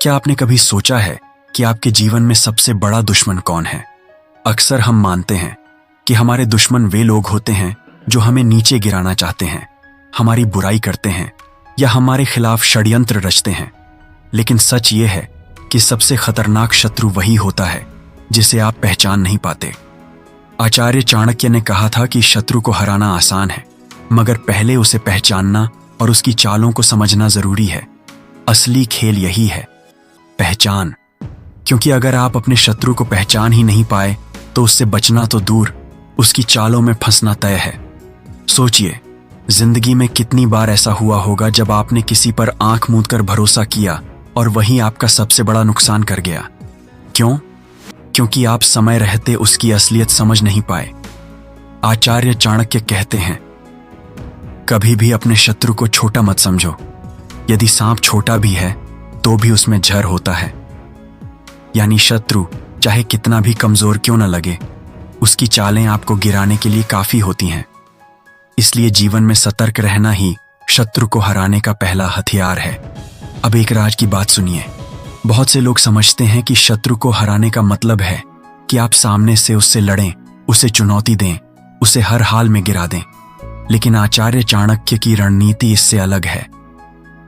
क्या आपने कभी सोचा है कि आपके जीवन में सबसे बड़ा दुश्मन कौन है? अक्सर हम मानते हैं कि हमारे दुश्मन वे लोग होते हैं जो हमें नीचे गिराना चाहते हैं, हमारी बुराई करते हैं या हमारे खिलाफ षड्यंत्र रचते हैं। लेकिन सच ये है कि सबसे खतरनाक शत्रु वही होता है जिसे आप पहचान नहीं पाते। आचार्य चाणक्य ने कहा था कि शत्रु को हराना आसान है, मगर पहले उसे पहचानना और उसकी चालों को समझना जरूरी है। असली खेल यही है, पहचान। क्योंकि अगर आप अपने शत्रु को पहचान ही नहीं पाए तो उससे बचना तो दूर, उसकी चालों में फंसना तय है। सोचिए, जिंदगी में कितनी बार ऐसा हुआ होगा जब आपने किसी पर आंख मूंद कर भरोसा किया और वही आपका सबसे बड़ा नुकसान कर गया। क्यों? क्योंकि आप समय रहते उसकी असलियत समझ नहीं पाए। आचार्य चाणक्य कहते हैं, कभी भी अपने शत्रु को छोटा मत समझो। यदि सांप छोटा भी है तो भी उसमें जहर होता है। यानी शत्रु चाहे कितना भी कमजोर क्यों न लगे, उसकी चालें आपको गिराने के लिए काफी होती हैं। इसलिए जीवन में सतर्क रहना ही शत्रु को हराने का पहला हथियार है। अब एक राज की बात सुनिए। बहुत से लोग समझते हैं कि शत्रु को हराने का मतलब है कि आप सामने से उससे लड़ें, उसे चुनौती दें, उसे हर हाल में गिरा दें। लेकिन आचार्य चाणक्य की रणनीति इससे अलग है।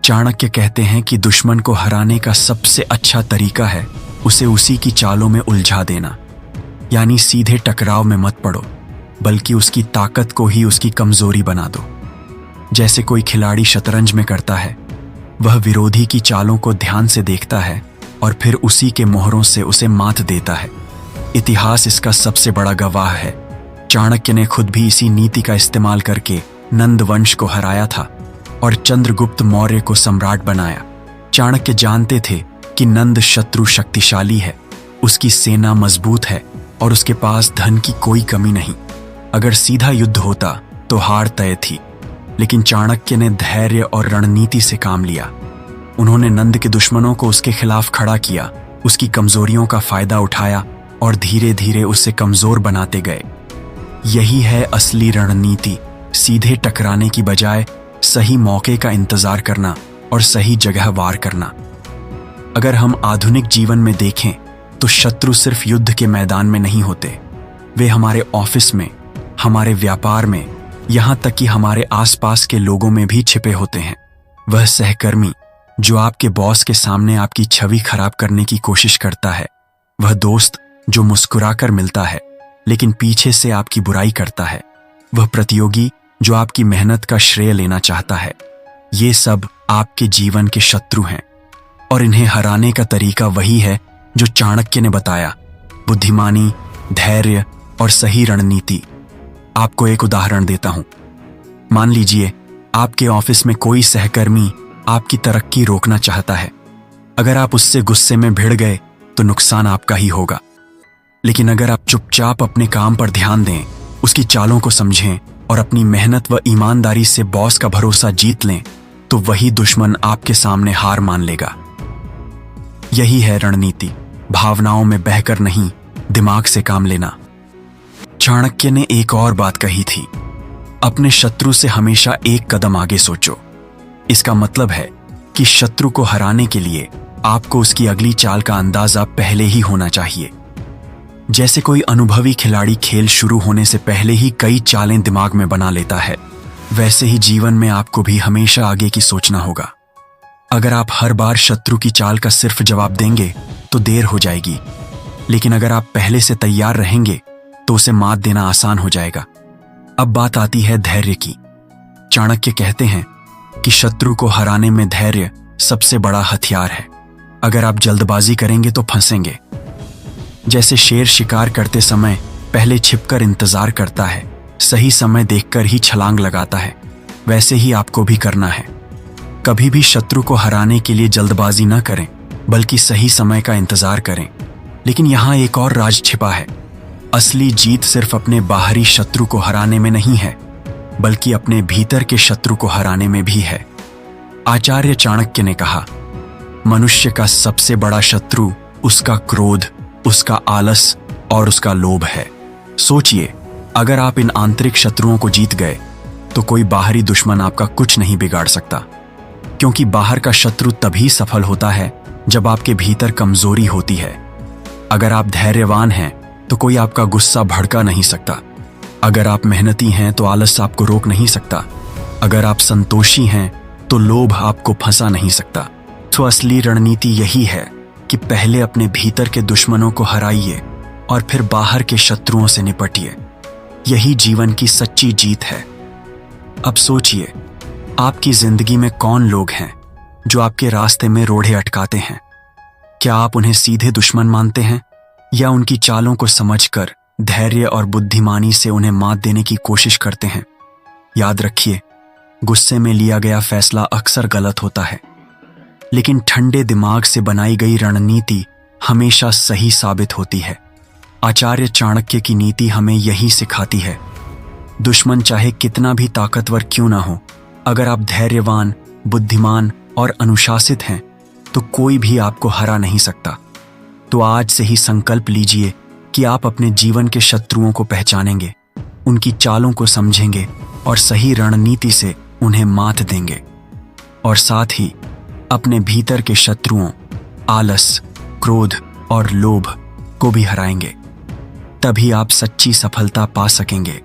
चाणक्य कहते हैं कि दुश्मन को हराने का सबसे अच्छा तरीका है उसे उसी की चालों में उलझा देना। यानी सीधे टकराव में मत पड़ो, बल्कि उसकी ताकत को ही उसकी कमजोरी बना दो। जैसे कोई खिलाड़ी शतरंज में करता है, वह विरोधी की चालों को ध्यान से देखता है और फिर उसी के मोहरों से उसे मात देता है। इतिहास इसका सबसे बड़ा गवाह है। चाणक्य ने खुद भी इसी नीति का इस्तेमाल करके नंद वंश को हराया था और चंद्रगुप्त मौर्य को सम्राट बनाया। चाणक्य जानते थे कि नंद शत्रु शक्तिशाली है, उसकी सेना मजबूत है और उसके पास धन की कोई कमी नहीं। अगर सीधा युद्ध होता तो हार तय थी। लेकिन चाणक्य ने धैर्य और रणनीति से काम लिया। उन्होंने नंद के दुश्मनों को उसके खिलाफ खड़ा किया, उसकी कमजोरियों का फायदा उठाया और धीरे धीरे उसे कमजोर बनाते गए। यही है असली रणनीति, सीधे टकराने की बजाय सही मौके का इंतजार करना और सही जगह वार करना। अगर हम आधुनिक जीवन में देखें तो शत्रु सिर्फ युद्ध के मैदान में नहीं होते, वे हमारे ऑफिस में, हमारे व्यापार में, यहां तक कि हमारे आसपास के लोगों में भी छिपे होते हैं। वह सहकर्मी जो आपके बॉस के सामने आपकी छवि खराब करने की कोशिश करता है, वह दोस्त जो मुस्कुराकर मिलता है लेकिन पीछे से आपकी बुराई करता है, वह प्रतियोगी जो आपकी मेहनत का श्रेय लेना चाहता है। ये सब आपके जीवन के शत्रु हैं और इन्हें हराने का तरीका वही है जो चाणक्य ने बताया, बुद्धिमानी, धैर्य और सही रणनीति। आपको एक उदाहरण देता हूं। मान लीजिए आपके ऑफिस में कोई सहकर्मी आपकी तरक्की रोकना चाहता है। अगर आप उससे गुस्से में भिड़ गए तो नुकसान आपका ही होगा। लेकिन अगर आप चुपचाप अपने काम पर ध्यान दें, उसकी चालों को समझें और अपनी मेहनत व ईमानदारी से बॉस का भरोसा जीत लें, तो वही दुश्मन आपके सामने हार मान लेगा। यही है रणनीति, भावनाओं में बहकर नहीं, दिमाग से काम लेना। चाणक्य ने एक और बात कही थी, अपने शत्रु से हमेशा एक कदम आगे सोचो। इसका मतलब है कि शत्रु को हराने के लिए आपको उसकी अगली चाल का अंदाजा पहले ही होना चाहिए। जैसे कोई अनुभवी खिलाड़ी खेल शुरू होने से पहले ही कई चालें दिमाग में बना लेता है, वैसे ही जीवन में आपको भी हमेशा आगे की सोचना होगा। अगर आप हर बार शत्रु की चाल का सिर्फ जवाब देंगे तो देर हो जाएगी, लेकिन अगर आप पहले से तैयार रहेंगे तो उसे मात देना आसान हो जाएगा। अब बात आती है धैर्य की। चाणक्य कहते हैं कि शत्रु को हराने में धैर्य सबसे बड़ा हथियार है। अगर आप जल्दबाजी करेंगे तो फंसेंगे। जैसे शेर शिकार करते समय पहले छिपकर इंतजार करता है, सही समय देखकर ही छलांग लगाता है, वैसे ही आपको भी करना है। कभी भी शत्रु को हराने के लिए जल्दबाजी न करें, बल्कि सही समय का इंतजार करें। लेकिन यहां एक और राज छिपा है। असली जीत सिर्फ अपने बाहरी शत्रु को हराने में नहीं है, बल्कि अपने भीतर के शत्रु को हराने में भी है। आचार्य चाणक्य ने कहा, मनुष्य का सबसे बड़ा शत्रु उसका क्रोध, उसका आलस और उसका लोभ है। सोचिए, अगर आप इन आंतरिक शत्रुओं को जीत गए तो कोई बाहरी दुश्मन आपका कुछ नहीं बिगाड़ सकता, क्योंकि बाहर का शत्रु तभी सफल होता है जब आपके भीतर कमजोरी होती है। अगर आप धैर्यवान हैं तो कोई आपका गुस्सा भड़का नहीं सकता। अगर आप मेहनती हैं तो आलस आपको रोक नहीं सकता। अगर आप संतोषी हैं तो लोभ आपको फंसा नहीं सकता। तो असली रणनीति यही है कि पहले अपने भीतर के दुश्मनों को हराइए और फिर बाहर के शत्रुओं से निपटिए। यही जीवन की सच्ची जीत है। अब सोचिए, आपकी जिंदगी में कौन लोग हैं जो आपके रास्ते में रोड़े अटकाते हैं? क्या आप उन्हें सीधे दुश्मन मानते हैं या उनकी चालों को समझकर धैर्य और बुद्धिमानी से उन्हें मात देने की कोशिश करते हैं? याद रखिए, गुस्से में लिया गया फैसला अक्सर गलत होता है, लेकिन ठंडे दिमाग से बनाई गई रणनीति हमेशा सही साबित होती है। आचार्य चाणक्य की नीति हमें यही सिखाती है। दुश्मन चाहे कितना भी ताकतवर क्यों ना हो, अगर आप धैर्यवान, बुद्धिमान और अनुशासित हैं तो कोई भी आपको हरा नहीं सकता। तो आज से ही संकल्प लीजिए कि आप अपने जीवन के शत्रुओं को पहचानेंगे, उनकी चालों को समझेंगे और सही रणनीति से उन्हें मात देंगे। और साथ ही अपने भीतर के शत्रुओं आलस, क्रोध और लोभ को भी हराएंगे। तभी आप सच्ची सफलता पा सकेंगे।